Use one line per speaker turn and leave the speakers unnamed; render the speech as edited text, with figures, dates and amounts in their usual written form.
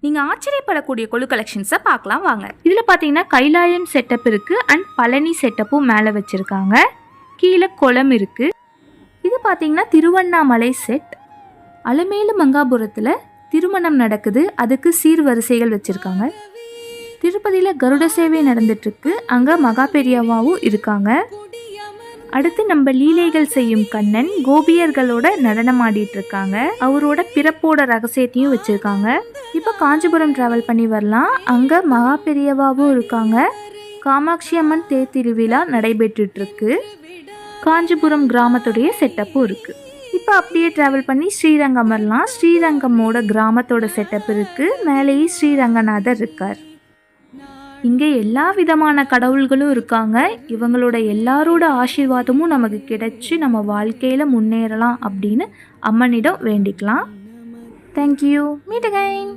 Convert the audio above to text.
நீங்கள் ஆச்சரியப்படக்கூடிய கொலு கலெக்ஷன்ஸை பார்க்கலாம் வாங்க. இதில் பார்த்தீங்கன்னா கைலாயம் செட்டப் இருக்குது அண்ட் பழனி செட்டப்பும் மேலே வச்சுருக்காங்க. கீழே குளம் இருக்குது. இது பார்த்தீங்கன்னா திருவண்ணாமலை செட். அலமேலு மங்காபுரத்தில் திருமணம் நடக்குது, அதுக்கு சீர்வரிசைகள் வச்சுருக்காங்க. திருப்பதியில் கருட சேவை நடந்துட்டுருக்கு, அங்கே மகா பெரியவாவும் இருக்காங்க. அடுத்து நம்ம லீலைகள் செய்யும் கண்ணன் கோபியர்களோட நடனம் ஆடிட்டு இருக்காங்க. அவரோட பிறப்போட ரகசியத்தையும் வச்சிருக்காங்க. இப்போ காஞ்சிபுரம் டிராவல் பண்ணி வரலாம். அங்கே மகா பெரியவாவும் இருக்காங்க. காமாட்சி அம்மன் தேர் திருவிழா நடைபெற்றுட்டு இருக்கு. காஞ்சிபுரம் கிராமத்துடைய செட்டப்பும் இருக்கு. இப்போ அப்படியே டிராவல் பண்ணி ஸ்ரீரங்கம் வரலாம். ஸ்ரீரங்கமோட கிராமத்தோட செட்டப் இருக்கு. மேலேயே ஸ்ரீரங்கநாதர் இருக்கார். இங்கே எல்லா விதமான கடவுள்களும் இருக்காங்க. இவங்களோட எல்லாரோட ஆசீர்வாதமும் நமக்கு கிடைச்சி நம்ம வாழ்க்கையில் முன்னேறலாம் அப்படின்னு அம்மனிடம் வேண்டிக்கலாம். தேங்க்யூ. Meet again.